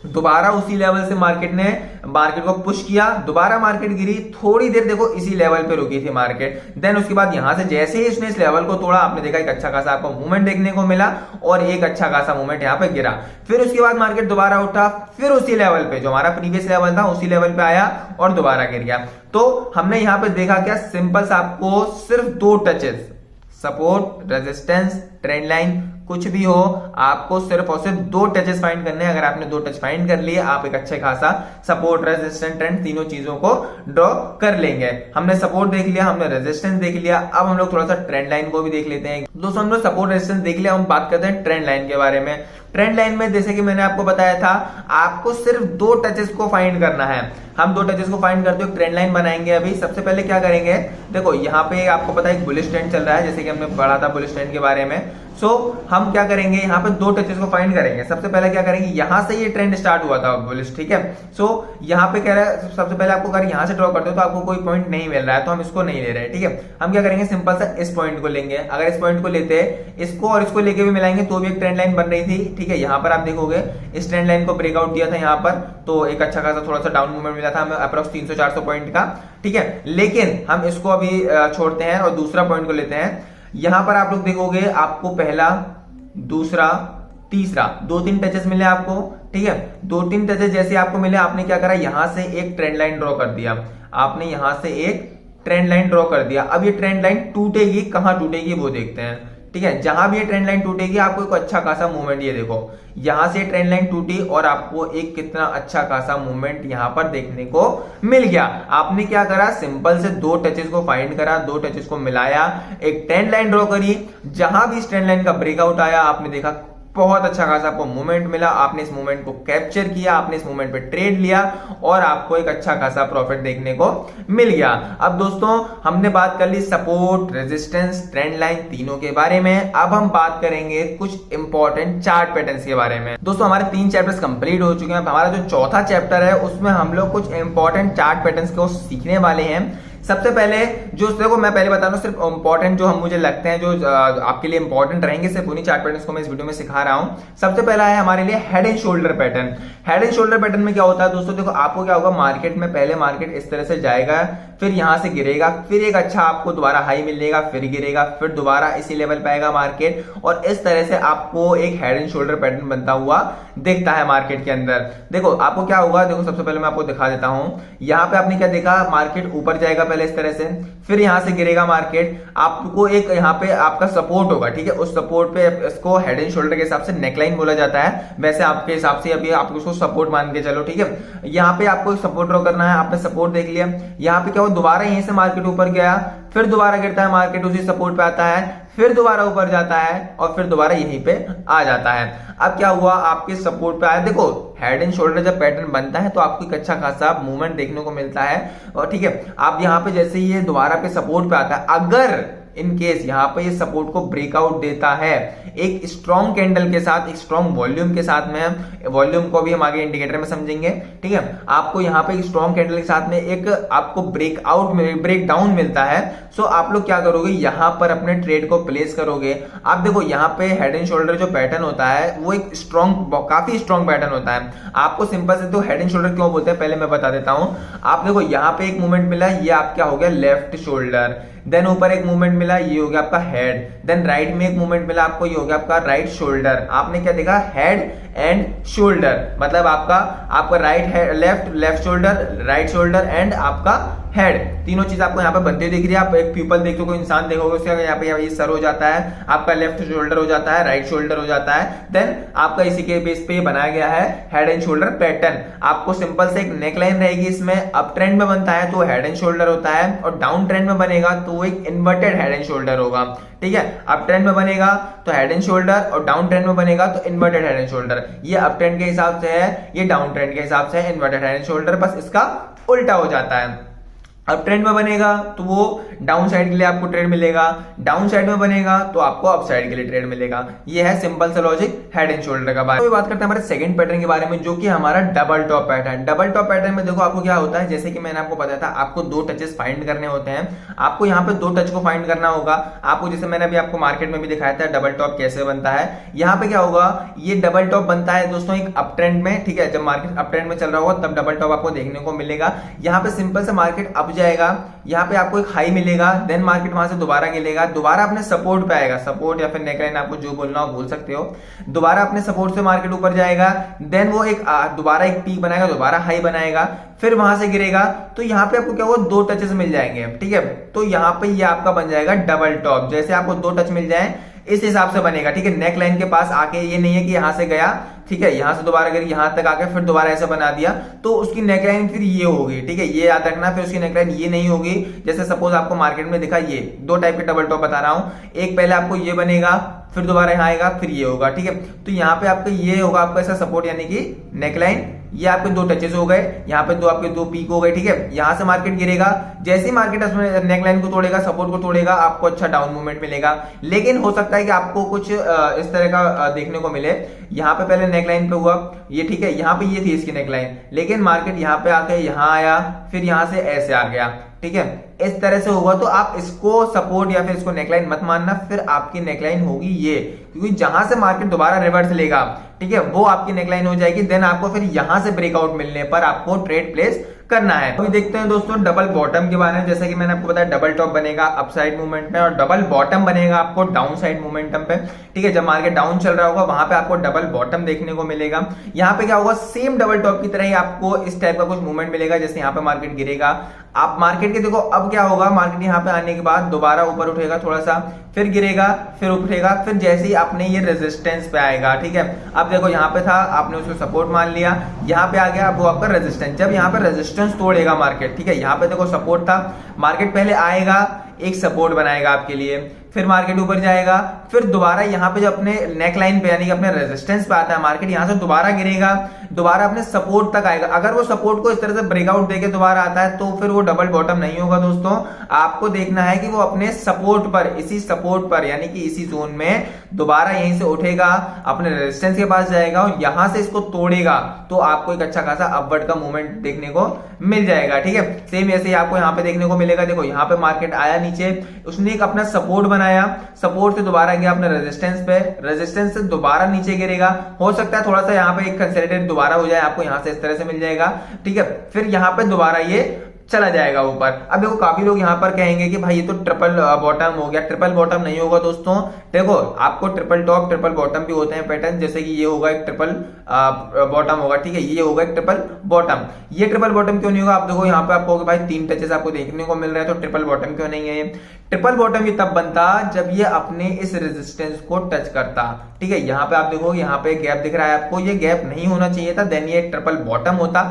Speaker 1: दोबारा उसी लेवल से मार्केट को पुश किया, दोबारा मार्केट गिरी, थोड़ी देर देखो इसी लेवल पे रुकी थी मार्केट। देन उसके बाद यहां से जैसे ही इसने इस लेवल को तोड़ा, आपने देखा एक अच्छा खासा आपको मूवमेंट देखने को मिला और एक अच्छा खासा मूवमेंट यहां पे गिरा। फिर उसके बाद मार्केट दोबारा उठा, फिर उसी लेवल पे जो हमारा प्रीवियस लेवल था उसी लेवल पे आया और दोबारा गिर गया। तो हमने यहां पे देखा क्या, सिंपल सा आपको सिर्फ 2 touches, support, resistance, trend line, कुछ भी हो, आपको सिर्फ और सिर्फ 2 टचेस फाइंड करने हैं। अगर आपने 2 टच फाइंड कर लिए, आप एक अच्छे खासा सपोर्ट, रेजिस्टेंस, ट्रेंड तीनों चीजों को ड्रॉ कर लेंगे। हमने सपोर्ट देख लिया, हमने रेजिस्टेंस देख लिया, अब हम लोग थोड़ा सा ट्रेंड लाइन को भी देख लेते हैं। दोस्तों हम लोग सपोर्ट रेजिस्टेंस देख लिया, हम बात करते हैं ट्रेंड लाइन के बारे में। ट्रेंड लाइन में जैसे कि मैंने आपको बताया था, आपको सिर्फ 2 टचेस को फाइंड करना है। हम 2 टचेस को फाइंड करते हुए ट्रेंड लाइन बनाएंगे। अभी सबसे पहले क्या करेंगे, देखो यहाँ पे आपको पता है एक बुलिश ट्रेंड चल रहा है, जैसे कि हमने पढ़ा था बुलिश ट्रेंड के बारे में। सो हम क्या करेंगे, यहाँ पे 2 टचेस को फाइंड करेंगे। सबसे पहले क्या करेंगे, यहां से ये ट्रेंड स्टार्ट हुआ था बुलिश, ठीक है। सो यहाँ पे कह रहा है सबसे पहले आपको अगर यहां से ड्रॉ करते हो तो आपको कोई पॉइंट नहीं मिल रहा है, तो हम इसको नहीं ले रहे हैं। ठीक है, हम क्या करेंगे, सिंपल सा इस पॉइंट को लेंगे। अगर इस पॉइंट को लेते हैं, इसको और इसको लेके भी मिलाएंगे तो भी एक ट्रेंड लाइन बन रही थी। ठीक है, यहाँ पर आप देखोगे इस ट्रेंड लाइन को ब्रेकआउट दिया था यहाँ पर, तो एक अच्छा खासा थोड़ा सा डाउन मूवमेंट मिला था हमें अप्रोक्स 300-400 पॉइंट का। ठीक है, लेकिन हम इसको अभी छोड़ते हैं और दूसरा पॉइंट को लेते हैं। यहां पर आप लोग देखोगे आपको पहला, दूसरा, तीसरा 2-3 टचेस मिले आपको। ठीक है, 2-3 टचेस जैसे आपको मिले, आपने क्या करा, यहां से एक ट्रेंड लाइन ड्रॉ कर दिया। आपने यहां से एक ट्रेंड लाइन ड्रॉ कर दिया। अब ये ट्रेंड लाइन टूटेगी, कहां टूटेगी वो देखते हैं। ठीक है, जहां भी ये ट्रेंड लाइन टूटेगी आपको एक अच्छा खासा मूवमेंट, ये देखो यहां से ट्रेंड लाइन टूटी और आपको एक कितना अच्छा खासा मूवमेंट यहां पर देखने को मिल गया। आपने क्या करा, सिंपल से 2 टचेस को फाइंड करा, 2 टचेस को मिलाया, एक ट्रेंड लाइन ड्रॉ करी। जहां भी इस ट्रेंड लाइन का ब्रेकआउट आया, आपने देखा बहुत अच्छा खासा आपको मूवमेंट मिला, आपने इस मूवमेंट को कैप्चर किया, आपने इस मूवमेंट पे ट्रेड लिया और आपको एक अच्छा खासा प्रॉफिट देखने को मिल गया। अब दोस्तों हमने बात कर ली सपोर्ट, रेजिस्टेंस, ट्रेंड लाइन तीनों के बारे में। अब हम बात करेंगे कुछ इंपॉर्टेंट चार्ट पैटर्न्स के बारे में। दोस्तों हमारे 3 चैप्टर्स कंप्लीट हो चुके हैं। हमारा जो चौथा चैप्टर है उसमें हम लोग कुछ इंपॉर्टेंट चार्ट पैटर्न्स को सीखने वाले हैं। सबसे पहले जो देखो मैं पहले बता रहा हूं, सिर्फ इंपॉर्टेंट जो हम मुझे लगते हैं जो आपके लिए इंपॉर्टेंट रहेंगे, सिर्फ उन्हीं चार्ट पैटर्न्स को मैं इस वीडियो में सिखा रहा हूं। सबसे पहला है हमारे लिए head and shoulder pattern. Head and shoulder pattern में क्या होता है दोस्तों, देखो आपको क्या होगा, मार्केट में पहले मार्केट इस तरह से जाएगा, फिर यहां से गिरेगा, फिर एक अच्छा आपको दोबारा हाई मिलेगा, फिर गिरेगा, फिर दोबारा इसी लेवल पे आएगा मार्केट, और इस तरह से आपको एक हेड एंड शोल्डर पैटर्न बनता हुआ दिखता है मार्केट के अंदर। देखो आपको क्या होगा, देखो सबसे पहले मैं आपको दिखा देता हूं। यहां पे आपने क्या देखा, मार्केट ऊपर जाएगा पहले इस तरह से, फिर यहां से गिरेगा मार्केट, आपको एक यहां पे आपका सपोर्ट होगा। ठीक है, उस सपोर्ट पे इसको हेड एंड शोल्डर के हिसाब से नेकलाइन बोला जाता है, वैसे आपके हिसाब से अभी आप उसको सपोर्ट मान के चलो। ठीक है, यहां पे आपको सपोर्ट ड्रॉ करना है, आपने सपोर्ट देख लिया। यहां पे क्या हुआ, दोबारा यहीं से मार्केट ऊपर गया, फिर दोबारा गिरता है मार्केट, उसी सपोर्ट पे आता है, फिर दोबारा ऊपर जाता है और फिर दोबारा यहीं पे आ जाता है। अब क्या हुआ, आपके सपोर्ट पे आया। देखो हेड एंड शोल्डर जब पैटर्न बनता है तो आपको एक अच्छा खासा मूवमेंट देखने को मिलता है। और ठीक है, आप यहाँ पे जैसे ये दोबारा पे सपोर्ट पे आता है, अगर इन केस यहाँ पे ये सपोर्ट को ब्रेकआउट देता है एक स्ट्रॉन्ग कैंडल के साथ, एक स्ट्रॉन्ग वॉल्यूम के साथ में, वॉल्यूम को भी हम आगे इंडिकेटर में समझेंगे, ठीक है। आपको यहाँ पे एक स्ट्रॉन्ग कैंडल के साथ में एक आपको ब्रेकआउट में ब्रेक डाउन मिलता है। सो आप लोग क्या करोगे, यहाँ पर अपने ट्रेड को प्लेस करोगे। आप देखो यहाँ पे हेड एंड शोल्डर जो पैटर्न होता है वो एक स्ट्रॉन्ग, काफी स्ट्रॉन्ग पैटर्न होता है। आपको सिंपल से तो हेड एंड शोल्डर क्यों बोलते हैं पहले मैं बता देता हूं। आप देखो यहाँ पे एक मूवमेंट मिला, ये आप क्या हो गया लेफ्ट शोल्डर, देन ऊपर एक मूवमेंट मिला, ये हो गया आपका हेड, देन राइट में एक मूवमेंट मिला आपको, ये हो गया आपका राइट शोल्डर। आपने क्या देखा, हेड एंड शोल्डर, मतलब आपका right left shoulder, right shoulder and आपका हेड, तीनों चीज आपको यहाँ पे बनते हुए दिख रही है। आप एक पीपल देखते हो, कोई इंसान देखोगे उसका यहाँ पे ये सर हो जाता है, आपका लेफ्ट शोल्डर हो जाता है, राइट शोल्डर हो जाता है, देन आपका इसी के बेस पे बनाया गया है हेड एंड शोल्डर पैटर्न। आपको सिंपल से एक नेकलाइन रहेगी, इसमें अप ट्रेंड में बनता है तो हेड एंड शोल्डर होता है, और डाउन ट्रेंड में बनेगा तो एक इन्वर्टेड हेड एंड शोल्डर होगा, ठीक है। अप ट्रेंड में बनेगा तो हेड एंड शोल्डर, और डाउन ट्रेंड में बनेगा तो इन्वर्टेड हेड एंड शोल्डर। ये अप ट्रेंड के हिसाब से है, ये डाउन ट्रेंड के हिसाब से है इन्वर्टेड हेड एंड शोल्डर, बस इसका उल्टा हो जाता है। अप ट्रेंड में बनेगा तो वो डाउन साइड के लिए आपको ट्रेड मिलेगा, डाउन साइड में बनेगा तो आपको अप साइड के लिए ट्रेड मिलेगा। ये है सिंपल सा लॉजिक हेड एंड शोल्डर का। बात करते हैं हमारे सेकंड पैटर्न के बारे में, जो कि हमारा double top pattern. Double top pattern में देखो आपको क्या होता है, जैसे कि मैंने आपको बताया था, आपको दो टचेस फाइंड करने होते हैं। आपको यहाँ पे दो टच को फाइंड करना होगा। आपको जैसे मैंने अभी आपको मार्केट में भी दिखाया था डबल टॉप कैसे बनता है। यहाँ पे क्या होगा, ये डबल टॉप बनता है दोस्तों एक अप ट्रेंड में, ठीक है। जब मार्केट अप ट्रेंड में चल रहा होगा तब डबल टॉप आपको देखने को मिलेगा। यहाँ पे सिंपल से मार्केट अप जाएगा, यहाँ पे आपको एक हाई मिलेगा, देन मार्केट वहां से दोबारा गिरेगा, दोबारा अपने सपोर्ट पे आएगा, सपोर्ट या फिर नेकलाइन आपको जो बोलना हो बोल सकते हो। दोबारा अपने सपोर्ट से मार्केट ऊपर जाएगा, देन वो एक दोबारा एक पीक बनाएगा, दोबारा हाई बनाएगा, फिर वहां से गिरेगा। तो यहाँ पे आपको क्या होगा, दो टचेस मिल जाएंगे, ठीक है। तो यहाँ पे ये आपका बन जाएगा डबल टॉप। जैसे आपको दो टच मिल जाए इस हिसाब से बनेगा, ठीक है। नेक लाइन के पास आके, ये नहीं है कि यहां से गया, ठीक है, यहां से दोबारा गिर, यहां तक आके फिर दोबारा ऐसा बना दिया, तो उसकी नेकलाइन फिर ये होगी, ठीक है। ये याद रखना, फिर उसकी नेकलाइन ये नहीं होगी। जैसे सपोज आपको मार्केट में दिखा, ये दो टाइप के डबल टॉप बता रहा हूं। एक पहले आपको ये बनेगा, फिर दोबारा यहाँ आएगा, फिर ये होगा, ठीक है। तो यहाँ पे आपका ये होगा आपका ऐसा सपोर्ट, यानी कि नेकलाइन, ये आपके दो टचेस हो गए, यहाँ पे दो आपके दो पीक हो गए, ठीक है। यहां से मार्केट गिरेगा, जैसे ही मार्केट उसमें नेकलाइन को तोड़ेगा, सपोर्ट को तोड़ेगा, आपको अच्छा डाउन मूवमेंट मिलेगा। लेकिन हो सकता है कि आपको कुछ इस तरह का देखने को मिले। यहाँ पे पहले नेकलाइन पे हुआ ये, ठीक है, यहाँ पे ये थी इसकी नेकलाइन, लेकिन मार्केट यहाँ पे आके यहाँ आया, फिर यहाँ से ऐसे आ गया, ठीक है। इस तरह से होगा, तो आप इसको सपोर्ट या फिर इसको नेकलाइन मत मानना, फिर आपकी नेकलाइन होगी ये, क्योंकि जहां से मार्केट दोबारा रिवर्स लेगा, ठीक है, वो आपकी नेकलाइन हो जाएगी। देन आपको फिर यहां से ब्रेकआउट मिलने पर आपको ट्रेड प्लेस करना है। अभी देखते हैं दोस्तों डबल बॉटम के बारे में। जैसे कि मैंने आपको बताया डबल टॉप बनेगा अप साइड मूवमेंट में, और डबल बॉटम बनेगा आपको डाउन साइड मोमेंटम पे, ठीक है। जब मार्केट डाउन चल रहा होगा वहां पे आपको डबल बॉटम देखने को मिलेगा। यहाँ पे क्या होगा, सेम डबल टॉप की तरह ही आपको इस टाइप का कुछ मूवमेंट मिलेगा। जैसे यहाँ पे मार्केट गिरेगा, आप मार्केट के देखो अब क्या होगा, मार्केट यहाँ पे आने के बाद दोबारा ऊपर उठेगा थोड़ा सा, फिर गिरेगा, फिर उठेगा, फिर जैसे ही अपने ये रेजिस्टेंस पे आएगा, ठीक है। अब देखो यहाँ पे था, आपने उसको सपोर्ट मान लिया, यहाँ पे आ गया, अब वो आपका रेजिस्टेंस, जब यहाँ पे रेजिस्टेंस तोड़ेगा मार्केट, ठीक है, यहाँ पे देखो सपोर्ट था, मार्केट पहले आएगा, एक सपोर्ट बनाएगा आपके लिए, फिर मार्केट ऊपर जाएगा, फिर दोबारा यहाँ पे जो अपने नेक लाइन पे यानी कि अपने रेजिस्टेंस पे आता है मार्केट, यहाँ से दोबारा गिरेगा, दोबारा अपने सपोर्ट तक आएगा। अगर वो सपोर्ट को इस तरह से ब्रेकआउट देके दोबारा आता है तो फिर वो डबल बॉटम नहीं होगा दोस्तों। आपको देखना है कि वो अपने सपोर्ट पर, इसी सपोर्ट पर यानी कि इसी जोन में दोबारा यहीं से उठेगा, अपने रेजिस्टेंस के पास जाएगा और यहां से इसको तोड़ेगा, तो आपको एक अच्छा खासा अपवर्ड का मूवमेंट देखने को मिल जाएगा, ठीक है। सेम ऐसे ही आपको यहाँ पे देखने को मिलेगा। देखो यहाँ पे मार्केट आया नीचे, उसने एक अपना सपोर्ट बनाया, सपोर्ट से दोबारा गया अपने रेजिस्टेंस पे, रेजिस्टेंस से दोबारा नीचे गिरेगा, हो सकता है थोड़ा सा यहाँ पे एक कंसोलिडेट दोबारा हो जाए, आपको यहाँ से इस तरह से मिल जाएगा, ठीक है। फिर यहाँ पे दोबारा ये चला जाएगा ऊपर। अब देखो काफी लोग यहाँ पर कहेंगे कि भाई ये तो ट्रिपल बॉटम हो गया। ट्रिपल बॉटम नहीं होगा दोस्तों। देखो आपको ट्रिपल टॉप ट्रिपल बॉटम भी होते हैं पैटर्न, जैसे कि ये होगा एक ट्रिपल बॉटम होगा, ठीक है, ये होगा एक ट्रिपल बॉटम। ये ट्रिपल बॉटम क्यों नहीं होगा, आप देखो यहाँ पे आपको भाई तीन टचेस आपको देखने को मिल रहे हैं, तो ट्रिपल बॉटम क्यों नहीं है। ट्रिपल बॉटम ये तब बनता जब ये अपने इस रेजिस्टेंस को टच करता, ठीक है। यहाँ पे आप देखो, यहाँ पे गैप दिख रहा है आपको, ये गैप नहीं होना चाहिए था, देन ये ट्रिपल बॉटम होता।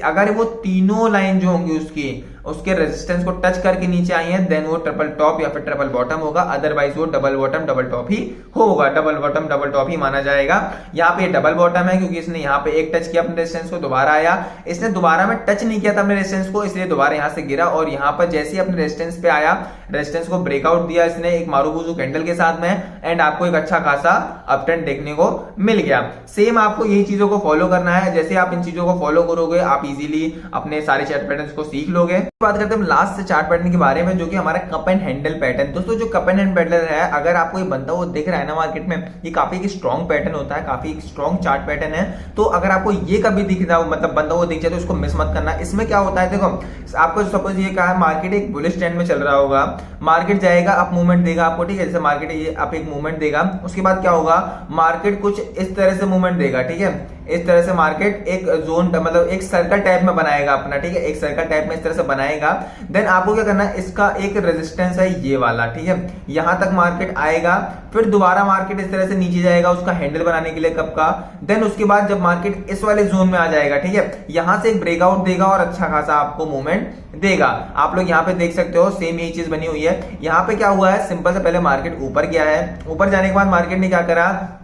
Speaker 1: अगर वो तीनों लाइन जो होंगी उसकी उसके रेजिस्टेंस को टच करके नीचे आई है, देन वो ट्रिपल टॉप या फिर ट्रिपल बॉटम होगा, अदरवाइज वो डबल बॉटम डबल टॉप ही होगा, डबल बॉटम डबल टॉप ही माना जाएगा। यहाँ पे डबल बॉटम है क्योंकि इसने यहाँ पे एक टच किया अपने रेजिस्टेंस को, दोबारा आया, इसने दोबारा में टच नहीं किया था अपने रेजिस्टेंस को, इसलिए दोबारा यहाँ से गिरा और यहाँ पर जैसे ही अपने रेजिस्टेंस पे आया, रेजिस्टेंस को ब्रेकआउट दिया इसने एक मारूबुजू कैंडल के साथ में, एंड आपको एक अच्छा खासा अपट्रेंड देखने को मिल गया। सेम आपको यही चीजों को फॉलो करना है, जैसे आप इन चीजों को फॉलो करोगे आप इजीली अपने सारे चार्ट पैटर्न्स को सीख लोगे। बात करते हैं लास्ट से चार्ट पैटर्न के बारे में, जो कि हमारा कप एंड हैंडल पैटर्न। दोस्तों जो कप एंड पैटर्न है, अगर आपको ये बनता हुआ दिख रहा है ना मार्केट में, ये काफी स्ट्रॉन्ग पैटर्न होता है, काफी स्ट्रॉन्ग चार्ट पैटर्न है। तो अगर आपको ये कभी दिख रहा हो, मतलब बनता हुआ दिख जाए, तो इसको मिस मत करना। इसमें क्या होता है, देखो आपको सपोज ये कहा मार्केट एक बुलिश ट्रेंड में चल रहा होगा, मार्केट जाएगा अप मूवमेंट देगा आपको, ठीक है, जैसे मार्केट ये अप एक मूवमेंट देगा, उसके बाद क्या होगा, मार्केट कुछ इस तरह से मूवमेंट देगा, ठीक है, इस तरह से मार्केट एक जोन मतलब एक सर्कल टाइप में बनाएगा अपना, ठीक है, एक सर्कल टाइप में इस तरह से बनाएगा। देन आपको क्या करना है, इसका एक रेजिस्टेंस है ये वाला, ठीक है, यहां तक मार्केट आएगा, फिर दोबारा मार्केट इस तरह से नीचे जाएगा उसका हैंडल बनाने के लिए कप का। देन उसके बाद जब मार्केट इस वाले जोन में आ जाएगा, ठीक है, यहां से एक ब्रेकआउट देगा और अच्छा खासा आपको मूवमेंट देगा। आप लोग यहाँ पे देख सकते हो सेम यही चीज बनी हुई है। यहाँ पे क्या हुआ है, सिंपल से पहले मार्केट ऊपर गया है, ऊपर जाने के बाद मार्केट ने क्या करा,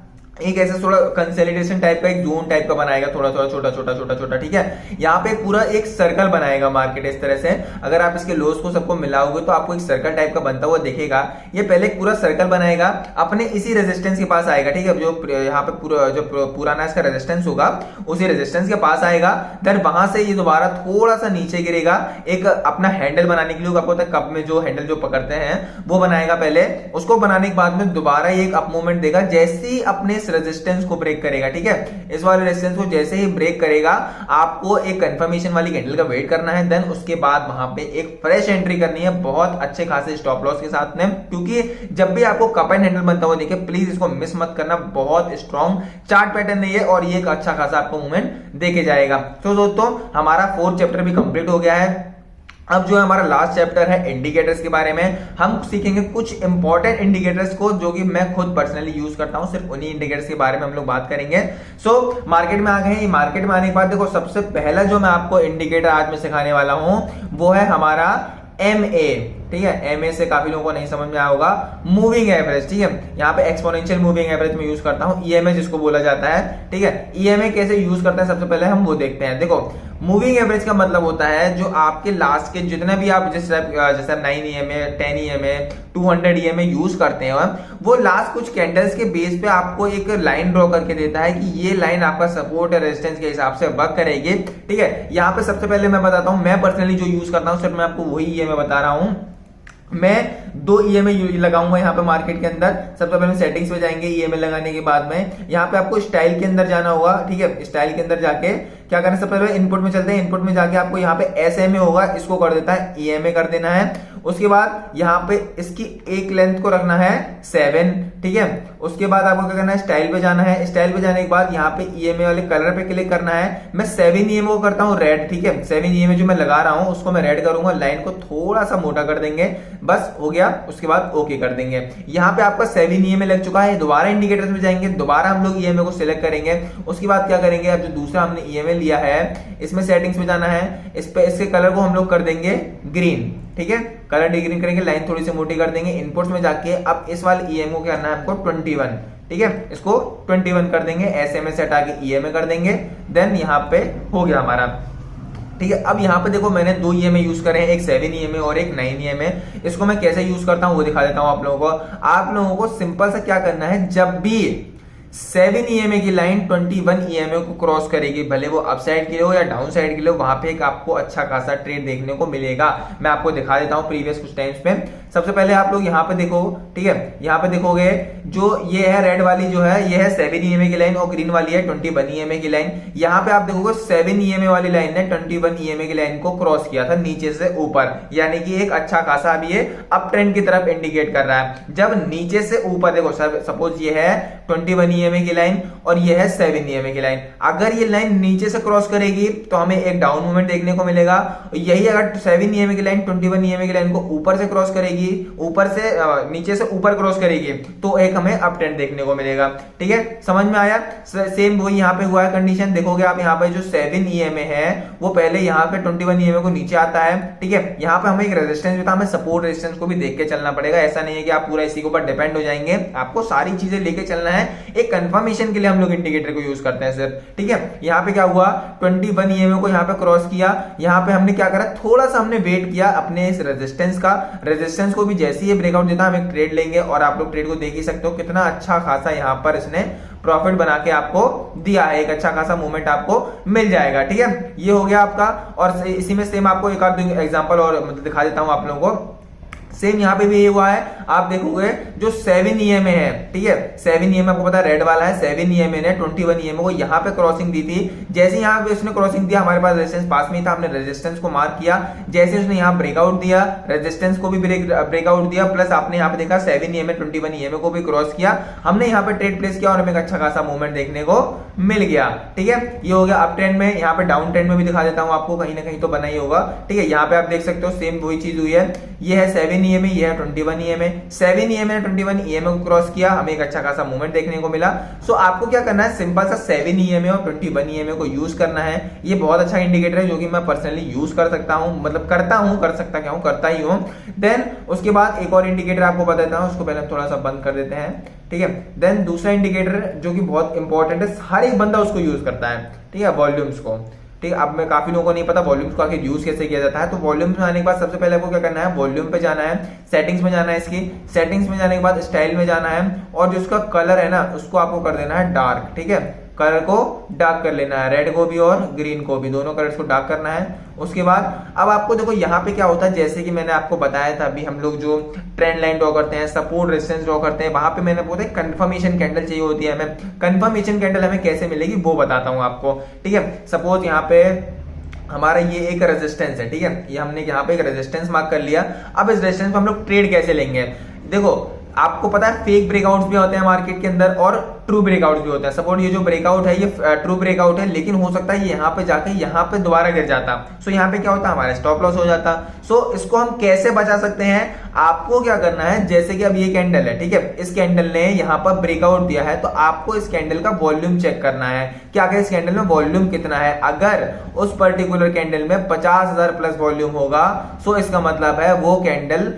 Speaker 1: एक ऐसा थोड़ा कंसोलिडेशन टाइप का एक जोन टाइप का बनाएगा, थोड़ा थोड़ा छोटा छोटा छोटा छोटा, ठीक है, यहाँ पे पूरा एक सर्कल बनाएगा मार्केट इस तरह से। अगर आप इसके लोस को सबको मिलाओगे तो आपको एक सर्कल टाइप का बनता हुआ दिखेगा। ये पहले एक पूरा सर्कल बनाएगा, अपने इसी रेजिस्टेंस के पास आएगा, ठीक है, जो यहाँ पे पूरा जो पुराना इसका रेजिस्टेंस होगा उसी रेजिस्टेंस के पास आएगा। देन वहां से ये दोबारा थोड़ा सा नीचे गिरेगा, एक अपना हैंडल बनाने के लिए, आपको पता है कप में जो हैंडल जो पकड़ते हैं वो बनाएगा पहले, उसको बनाने के बाद में दोबारा ये एक अप मूवमेंट देगा, जैसे ही अपने रेजिस्टेंस को ब्रेक करेगा, ठीक है, इस वाले रेजिस्टेंस को जैसे ही ब्रेक करेगा आपको एक कंफर्मेशन वाली कैंडल का वेट करना है। देन उसके बाद वहां पे एक फ्रेश एंट्री करनी है बहुत अच्छे खासे स्टॉप लॉस के साथ में, क्योंकि जब भी आपको कप एंड हैंडल बनता हुआ देखे प्लीज इसको मिस मत करना, बहुत स्ट्रॉन्ग चार्ट पैटर्न नहीं है और ये एक अच्छा खासा आपको मूवमेंट देके जाएगा। तो दोस्तों हमारा 4th चैप्टर भी कंप्लीट हो गया है। अब जो है हमारा लास्ट चैप्टर है इंडिकेटर्स के बारे में, हम सीखेंगे कुछ इंपॉर्टेंट इंडिकेटर्स को जो कि मैं खुद पर्सनली यूज करता हूं, सिर्फ उन्हीं इंडिकेटर्स के बारे में हम लोग बात करेंगे। सो मार्केट में आ गए हैं, मार्केट में आने के बाद देखो सबसे पहला जो मैं आपको इंडिकेटर आज में सिखाने वाला हूं वो है हमारा MA, ठीक है, MA से काफी लोगों को नहीं समझ में आया होगा, मूविंग एवरेज, ठीक है, यहाँ पे एक्सपोनेंशियल मूविंग एवरेज में यूज करता हूँ, EMA जिसको बोला जाता है, ठीक है। EMA कैसे यूज करता है सबसे पहले हम वो देखते हैं। देखो मूविंग एवरेज का मतलब होता है जो आपके लास्ट के जितने भी आप जैसे 9 EMA 10 EMA 200 EMA यूज करते हैं, वो लास्ट कुछ कैंडल्स के बेस पे आपको एक लाइन ड्रॉ करके देता है कि ये लाइन आपका सपोर्ट और रेजिस्टेंस के हिसाब से वर्क करेगी, ठीक है। यहाँ पे सबसे पहले मैं बताता हूँ, मैं पर्सनली जो यूज करता हूँ सिर्फ मैं आपको वही EMA बता रहा हूँ। मैं 2 EMA लगाऊंगा यहाँ पे मार्केट के अंदर। सबसे पहले सेटिंग्स पे जाएंगे, EMA लगाने के बाद में यहाँ पे आपको स्टाइल के अंदर जाना होगा, ठीक है, स्टाइल के अंदर जाके क्या करना है, सबसे पहले इनपुट में चलते हैं, इनपुट में जाके आपको यहाँ पे SMA होगा, इसको कर देता है EMA कर देना है। उसके बाद यहाँ पे इसकी एक लेंथ को रखना है 7, ठीक है। उसके बाद आपको क्या करना है, स्टाइल पे जाना है, स्टाइल पे जाने के बाद यहाँ पे EMA वाले कलर पे क्लिक करना है। मैं 7 EMA को करता हूँ रेड, ठीक है, 7 EMA जो मैं लगा रहा हूँ उसको मैं रेड करूंगा, लाइन को थोड़ा सा मोटा कर देंगे, बस हो गया। उसके बाद ओके कर देंगे। यहाँ पे आपका 7 EMA लग चुका है। दोबारा इंडिकेटर्स में जाएंगे, दोबारा हम लोग EMA को सिलेक्ट करेंगे। उसके बाद क्या करेंगे, अब जो दूसरा हमने EMA लिया है इसमें सेटिंग्स में जाना है, इस पे इसके कलर को हम लोग कर देंगे ग्रीन, ठीक है, कलर डिग्रीन करेंगे, लाइन थोड़ी सी मोटी कर देंगे। इनपुट्स में जाके अब इस वाले EMA को क्या करना है आपको 21, ठीक है, इसको 21 कर देंगे, SMA से हटा के EMA कर देंगे। देन यहाँ पे हो गया हमारा, ठीक है। अब यहाँ पे देखो मैंने 2 EMA यूज करे हैं, एक 7 EMA और एक 9 EMA। इसको मैं कैसे यूज करता हूँ वो दिखा देता हूँ आप लोगों को। आप लोगों को सिंपल सा क्या करना है, जब भी 7 EMA की लाइन 21 EMA को क्रॉस करेगी, भले वो अप साइड के लिए हो या डाउन साइड के लिए हो, वहां पे एक आपको अच्छा खासा ट्रेड देखने को मिलेगा। मैं आपको दिखा देता हूं प्रीवियस कुछ टाइम्स पे। सबसे पहले आप लोग यहाँ पे देखो, ठीक है, यहाँ पे देखोगे जो ये है रेड वाली जो है ये है 7 EMA की लाइन और ग्रीन वाली है 21 EMA की लाइन। यहाँ पे आप देखोगे 7 EMA वाली लाइन ने 21 EMA की लाइन को क्रॉस किया था नीचे से ऊपर, यानी कि एक अच्छा खासा अब ये अप ट्रेंड की तरफ इंडिकेट कर रहा है। जब नीचे से ऊपर देखो, सपोज ये है 21 EMA की लाइन और ये है 7 EMA की लाइन, अगर ये लाइन नीचे से क्रॉस करेगी तो हमें एक डाउन मूवमेंट देखने को मिलेगा। यही अगर 7 EMA की लाइन 21 EMA की लाइन को ऊपर से क्रॉस करेगी करेगी, ऊपर से नीचे से ऊपर क्रॉस करेगी तो एक हमें अप ट्रेंड देखने को मिलेगा। ठीक है, समझ में आया। सेम वही यहाँ पे हुआ है कंडीशन। देखोगे आप यहाँ पे जो 7 EMA है वो पहले यहाँ पे 21 EMA को नीचे आता है। ठीक है, यहाँ पे हमें एक रेजिस्टेंस भी था, हमें सपोर्ट रेजिस्टेंस को भी देख के चलना पड़ेगा। ऐसा नहीं है कि आप पूरा इसी के ऊपर डिपेंड हो जाएंगे, आपको सारी चीजें लेके चलना है। एक कंफर्मेशन के लिए हम लोग इंडिकेटर को यूज करते हैं सर। ठीक है, यहाँ पे क्या हुआ, 21 EMA को यहाँ पे क्रॉस किया, यहाँ पे हमने क्या करा, थोड़ा सा हमने वेट किया अपने इस रेजिस्टेंस का। रेजिस्टेंस को भी जैसे ही ब्रेकआउट देता हम एक ट्रेड लेंगे, और आप लोग ट्रेड को देख ही सकते हो कितना अच्छा खासा यहाँ पर इसने प्रॉफिट बना के आपको दिया है, एक अच्छा खासा मूवमेंट आपको मिल जाएगा। ठीक है, ये हो गया आपका। और इसी में सेम आपको एक आध एग्जांपल और मतलब दिखा देता हूं आप लोगों को। सेम यहाँ पे भी ये हुआ है, आप देखोगे जो 7 EMA है। ठीक है, 7 EMA आपको पता है रेड वाला है, 7 EMA ने 21 EMA को यहाँ पे क्रॉसिंग दी थी। जैसे यहाँ पे उसने क्रॉसिंग दिया, हमारे पास रेजिस्टेंस पास में ही था, हमने रेजिस्टेंस को मार्क किया। जैसे उसने यहाँ ब्रेकआउट दिया, रेजिस्टेंस को भी ब्रेकआउट दिया, प्लस आपने यहाँ पे देखा 7 EMA 21 EMA को भी क्रॉस किया, हमने यहाँ पे ट्रेड प्लेस किया और हमें एक अच्छा खासा मूवमेंट देखने को मिल गया। ठीक है, ये हो गया अप ट्रेंड में। यहाँ पे डाउन ट्रेंड में भी दिखा देता हूँ आपको, कहीं ना कहीं तो बना ही होगा। ठीक है, यहाँ पे आप देख सकते हो सेम वही चीज हुई है। ये है 7 EMA, ये है 21 EMA। 7 EMA 21 EMA को क्रॉस किया, हमें एक अच्छा खासा मूवमेंट देखने को मिला। सो आपको क्या करना है, सिंपल सा 7 EMA और 21 EMA को यूज करना है। ये बहुत अच्छा इंडिकेटर है जो कि मैं पर्सनली यूज कर सकता हूं, मतलब करता हूं, कर सकता क्या हूं, करता ही हूं। देन उसके बाद एक और इंडिकेटर आपको बताता हूं, उसको पहले थोड़ा सा बंद कर देते हैं। ठीक है, देन दूसरा इंडिकेटर जो कि बहुत इंपॉर्टेंट है, हर एक बंदा उसको यूज करता है। ठीक है, वॉल्यूम्स को। ठीक है, अब मैं काफी लोगों को नहीं पता वॉल्यूम्स को आखिर यूज कैसे किया जाता है। तो वॉल्यूम्स में आने के बाद सबसे पहले आपको क्या करना है, वॉल्यूम पे जाना है, सेटिंग्स में जाना है, इसकी सेटिंग्स में जाने के बाद स्टाइल में जाना है, और जो उसका कलर है ना उसको आपको कर देना है डार्क। ठीक है, कलर को डार्क कर लेना है, रेड को भी और ग्रीन को भी, दोनों कलर्स को डार्क करना है। उसके बाद अब आपको देखो यहाँ पे क्या होता है, जैसे कि मैंने आपको बताया था, अभी हम लोग जो ट्रेंड लाइन ड्रॉ करते हैं, सपोर्ट रेजिस्टेंस ड्रॉ करते हैं, वहां पे मैंने बोला कंफर्मेशन कैंडल चाहिए होती है हमें। कंफर्मेशन कैंडल हमें कैसे मिलेगी वो बताता हूँ आपको। ठीक है, सपोज यहाँ पे हमारा ये एक रेजिस्टेंस है। ठीक है, ये हमने यहाँ पे एक रेजिस्टेंस मार्क कर लिया। अब इस रेजिस्टेंस को हम लोग ट्रेड कैसे लेंगे, देखो आपको पता है फेक ब्रेकआउट्स भी होते हैं मार्केट के अंदर और ट्रू ब्रेकआउट्स भी होते हैं। सपोज ये जो ब्रेकआउट है ये ट्रू ब्रेकआउट है, लेकिन हो सकता है ये यहाँ पे जाके यहाँ पे दोबारा गिर जाता। सो यहाँ पे क्या होता, हमारा स्टॉप लॉस हो जाता। सो इसको हम कैसे बचा सकते हैं, आपको क्या करना है, जैसे कि अब ये कैंडल है। ठीक है, इस कैंडल ने यहाँ पर ब्रेकआउट दिया है, तो आपको इस कैंडल का वॉल्यूम चेक करना है कि आखिर इस कैंडल में वॉल्यूम कितना है। अगर उस पर्टिकुलर कैंडल में 50,000 प्लस वॉल्यूम होगा, सो इसका मतलब है वो कैंडल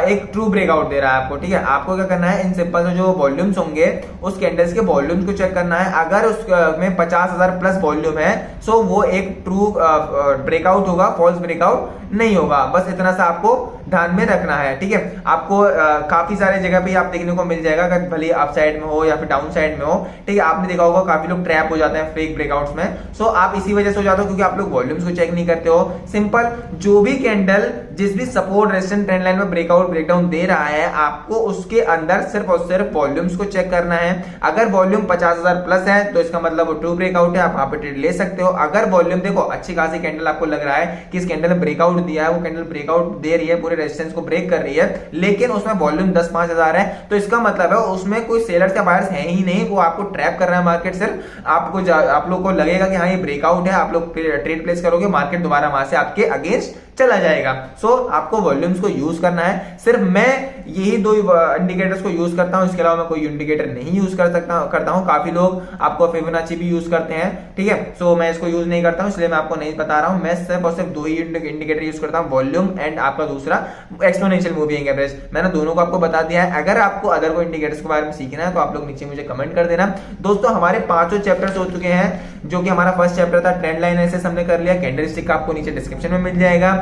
Speaker 1: एक ट्रू ब्रेकआउट दे रहा है आपको। ठीक है, आपको क्या करना है, इन सिंपल से जो वॉल्यूम्स होंगे उस कैंडल्स के वॉल्यूम्स को चेक करना है। अगर उसमें 50,000 प्लस वॉल्यूम है, सो वो एक ट्रू ब्रेकआउट होगा, फॉल्स ब्रेकआउट नहीं होगा। बस इतना सा आपको ध्यान में रखना है। ठीक है, आपको काफी सारे जगह पे आप देखने को मिल जाएगा, अगर भले अप साइड में हो या फिर डाउन साइड में हो। ठीक है, आपने देखा होगा काफी लोग ट्रैप हो जाते हैं फेक ब्रेकआउट्स में। सो आप इसी वजह से हो जाते हो क्योंकि आप लोग वॉल्यूम्स को चेक नहीं करते हो। सिंपल, जो भी कैंडल जिस भी सपोर्ट रेजिस्टेंस ट्रेंड लाइन में ब्रेकआउट ब्रेकडाउन दे रहा है, आपको उसके अंदर सिर्फ और सिर्फ वॉल्यूम्स को चेक करना है। अगर वॉल्यूम 50,000 प्लस है तो इसका मतलब वो ट्रू ब्रेकआउट है, आप वहां पे ट्रेड ले सकते हो। अगर वॉल्यूम देखो अच्छी खासी कैंडल आपको लग रहा है कि इस कैंडल ने ब्रेकआउट दिया है, वो कैंडल ब्रेकआउट दे रही है, पूरे रेजिस्टेंस को ब्रेक कर रही है, लेकिन उसमें वॉल्यूम 10-5,000 है, तो इसका मतलब है उसमें कोई सेलर्स या बायर्स है ही नहीं, वो आपको ट्रैप कर रहा है मार्केट। सिर्फ आप लोग को लगेगा कि हाँ ये ब्रेकआउट है, आप लोग ट्रेड प्लेस करोगे, मार्केट दोबारा वहां से आपके अगेंस्ट चला जाएगा। सो आपको वॉल्यूम्स को यूज करना है। सिर्फ मैं यही दो इंडिकेटर्स को यूज करता हूं, इसके अलावा मैं कोई इंडिकेटर नहीं यूज करता हूं। काफी लोग आपको फिबोनाची भी यूज करते हैं। ठीक है, सो मैं इसको यूज नहीं करता हूं, इसलिए मैं आपको नहीं बता रहा हूं। मैं सिर्फ और सिर्फ दो ही इंडिकेटर यूज करता हूं, वॉल्यूम एंड आपका दूसरा एक्सपोनेंशियल मूविंग एवरेज। मैंने दोनों को आपको बता दिया है। अगर आपको अदर कोई इंडिकेटर्स के बारे में सीखना है तो आप लोग नीचे मुझे कमेंट कर देना। दोस्तों हमारे 5 चैप्टर्स हो चुके हैं, जो कि हमारा फर्स्ट चैप्टर था ट्रेंड लाइन एनालिसिस हमने कर लिया, कैंडलस्टिक आपको नीचे डिस्क्रिप्शन में मिल जाएगा।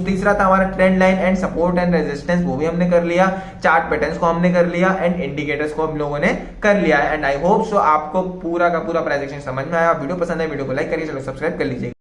Speaker 1: तीसरा था हमारा trend line and support and resistance, वो भी हमने कर लिया। चार्ट पैटर्न्स को हमने कर लिया एंड इंडिकेटर्स को हम लोगों ने कर लिया है। एंड आई होप सो आपको पूरा का पूरा प्राइस एक्शन समझ में आया। वीडियो पसंद है वीडियो को लाइक करिए, चलो सब्सक्राइब कर लीजिए।